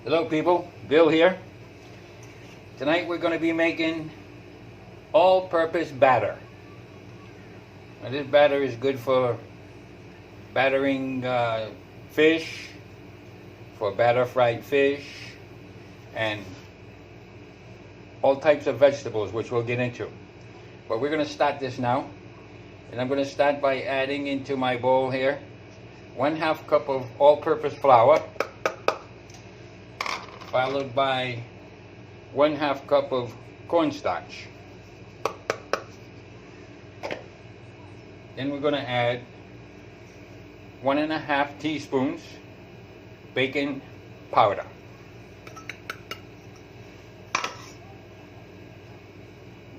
Hello people, Bill here. Tonight we're going to be making all-purpose batter. Now this batter is good for battering fish, for batter fried fish, and all types of vegetables, which we'll get into. But we're going to start this now, and I'm going to start by adding into my bowl here 1/2 cup of all-purpose flour, followed by 1/2 cup of cornstarch. Then we're going to add 1½ teaspoons baking powder.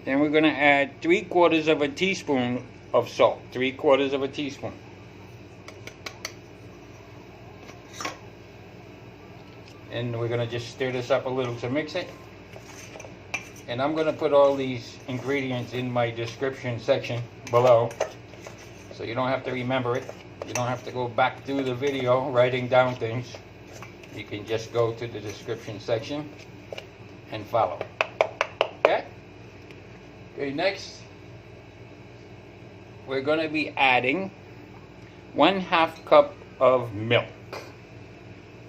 Then we're going to add 3/4 of a teaspoon of salt. 3/4 of a teaspoon. And we're going to just stir this up a little to mix it. And I'm going to put all these ingredients in my description section below, so you don't have to remember it. You don't have to go back through the video writing down things. You can just go to the description section and follow. Okay? Okay, next we're going to be adding 1/2 cup of milk.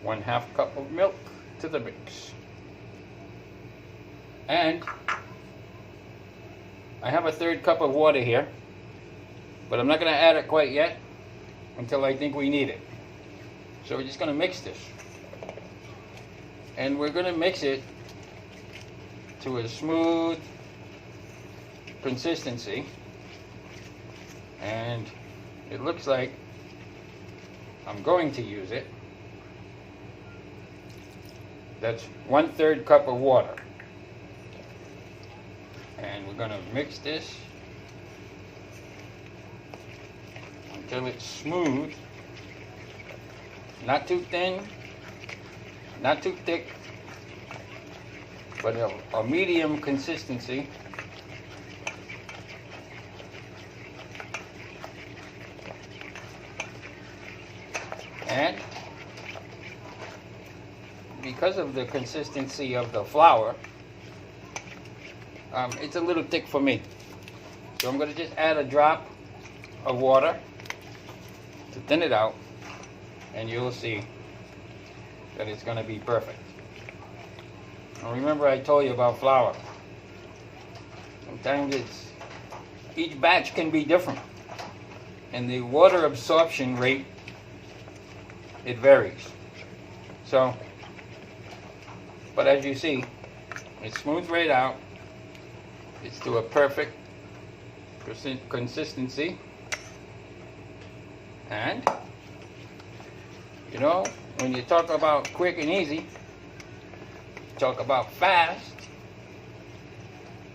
1/2 cup of milk to the mix. And I have a 1/3 cup of water here, but I'm not going to add it quite yet until I think we need it. So we're just going to mix this. And we're going to mix it to a smooth consistency. And it looks like I'm going to use it. That's 1/3 cup of water. And we're going to mix this until it's smooth. Not too thin, not too thick, but a medium consistency. And because of the consistency of the flour, it's a little thick for me. So I'm going to just add a drop of water to thin it out, and you'll see that it's going to be perfect. Now remember, I told you about flour. Sometimes each batch can be different, and the water absorption rate, it varies. So, but as you see, it's smooth right out. It's to a perfect consistency. And, you know, when you talk about quick and easy, you talk about fast,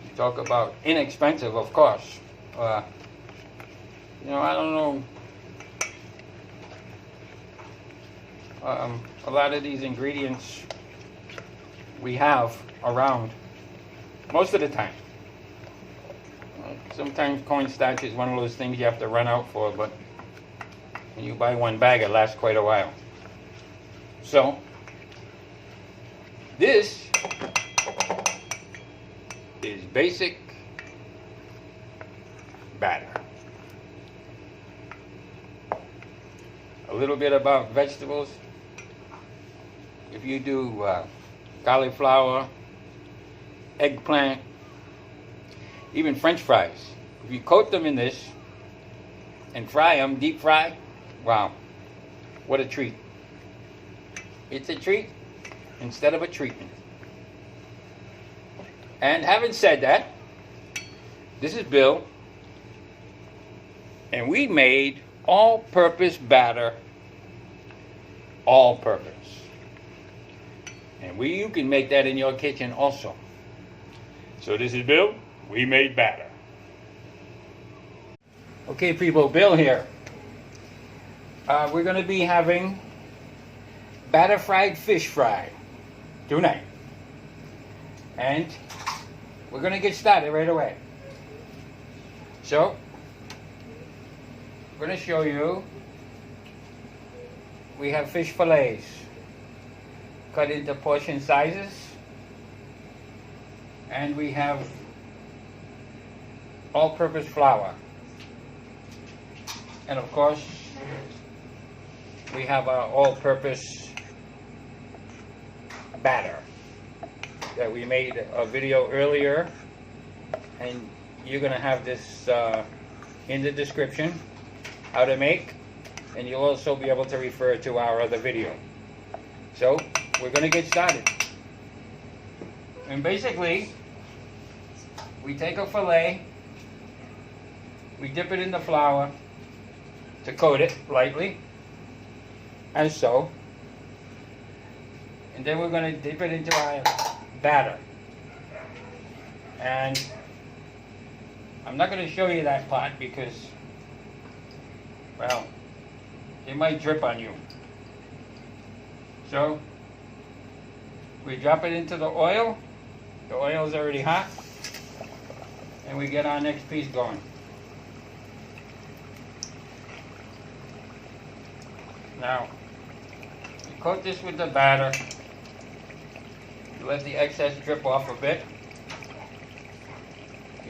you talk about inexpensive, of course. You know, I don't know. A lot of these ingredients we have around most of the time. Sometimes cornstarch is one of those things you have to run out for, but when you buy one bag, it lasts quite a while. So, this is basic batter. A little bit about vegetables. If you do cauliflower, eggplant, even French fries, if you coat them in this and fry them, deep fry, wow, what a treat. It's a treat instead of a treatment. And having said that, this is Bill, and we made all-purpose batter, all-purpose. And you can make that in your kitchen also. So this is Bill. We made batter. Okay, people, Bill here. We're going to be having batter fried fish fry tonight. And we're going to get started right away. So, I'm going to show you. We have fish fillets. cut into portion sizes. And we have all-purpose flour. And of course, we have our all-purpose batter that we made a video earlier, and you're going to have this in the description, how to make, and you'll also be able to refer to our other video. So we're going to get started. And basically, we take a fillet, we dip it in the flour to coat it lightly, as so. And then we're going to dip it into our batter. And I'm not going to show you that part because, well, it might drip on you. So, we drop it into the oil. The oil is already hot. And we get our next piece going. Now, you coat this with the batter. You let the excess drip off a bit.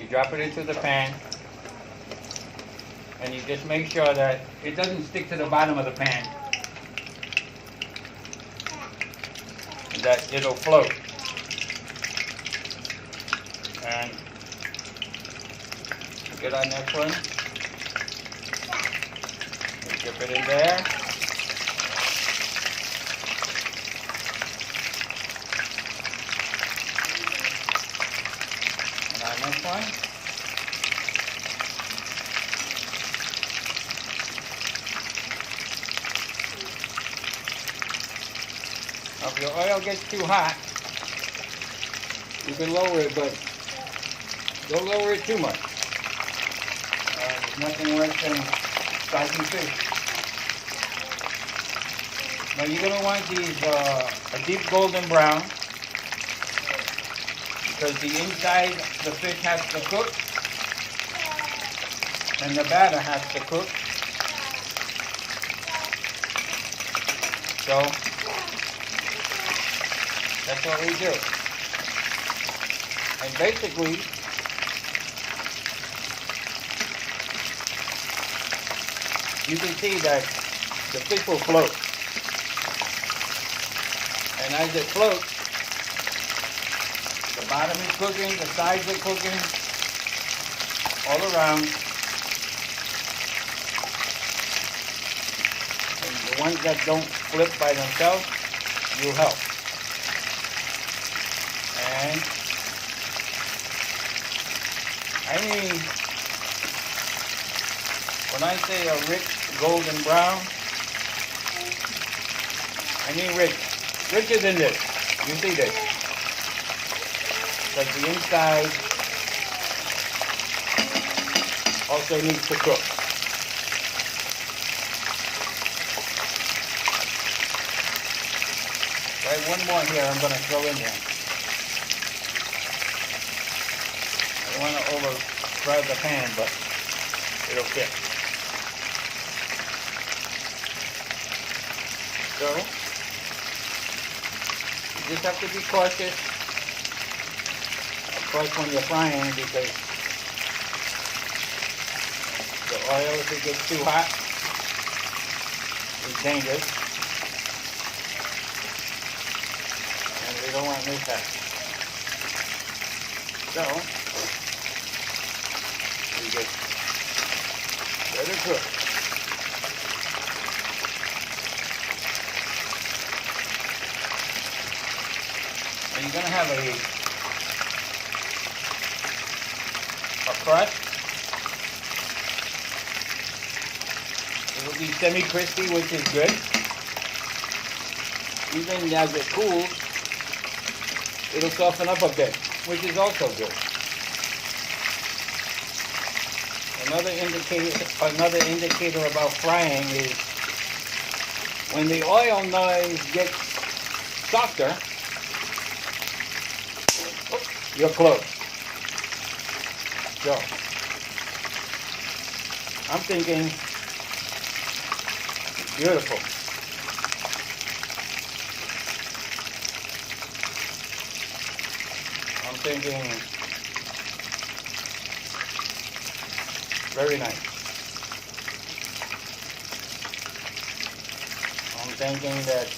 You drop it into the pan. And you just make sure that it doesn't stick to the bottom of the pan. And that it'll float. And get our next one. We dip it in there. And our next one. Now if your oil gets too hot, you can lower it, but don't lower it too much. There's nothing worse than spicy fish. Now you're going to want these a deep golden brown, because the inside the fish has to cook and the batter has to cook. So that's what we do. And basically, you can see that the fish will float. And as it floats, the bottom is cooking, the sides are cooking, all around. And the ones that don't flip by themselves, you help. And I mean, when I say a rich golden brown, I mean rich. Richer than this. You see this. Because the inside also needs to cook. Right, one more here I'm going to throw in there. I don't want to overcrowd the pan, but it'll fit. So, you just have to be cautious, of course, when you're frying, because the oil, if it gets too hot, is dangerous, and we don't want mishap. So, we just let it cook. And you're going to have a crust. It will be semi-crispy, which is good. Even as it cools, it'll soften up a bit, which is also good. Another indicator about frying is when the oil noise gets softer, you're close. So, I'm thinking, beautiful. I'm thinking very nice. I'm thinking that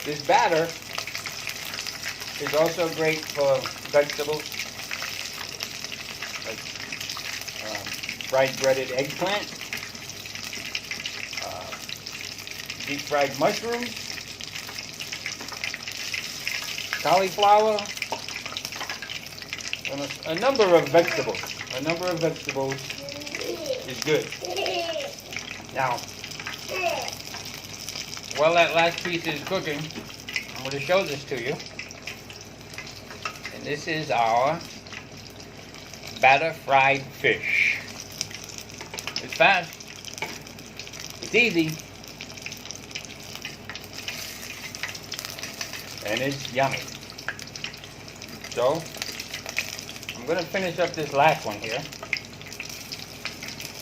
this batter is also great for vegetables, like fried breaded eggplant, deep fried mushrooms, cauliflower, and a number of vegetables. A number of vegetables is good. Now, while that last piece is cooking, I'm going to show this to you. And this is our batter fried fish. It's fast. It's easy. And it's yummy. So, I'm going to finish up this last one here.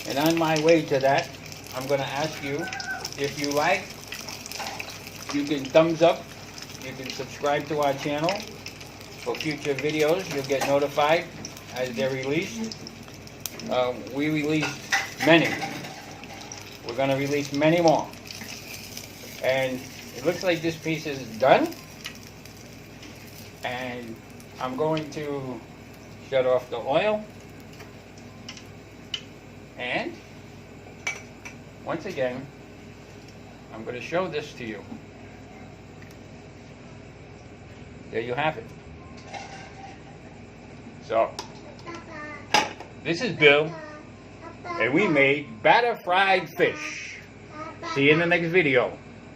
And on my way to that, I'm going to ask you, if you like, you can thumbs up, you can subscribe to our channel for future videos. You'll get notified as they're released. We released many. We're going to release many more. And it looks like this piece is done. And I'm going to shut off the oil. And once again, I'm going to show this to you. There you have it. So, this is Bill, and we made batter fried fish. See you in the next video.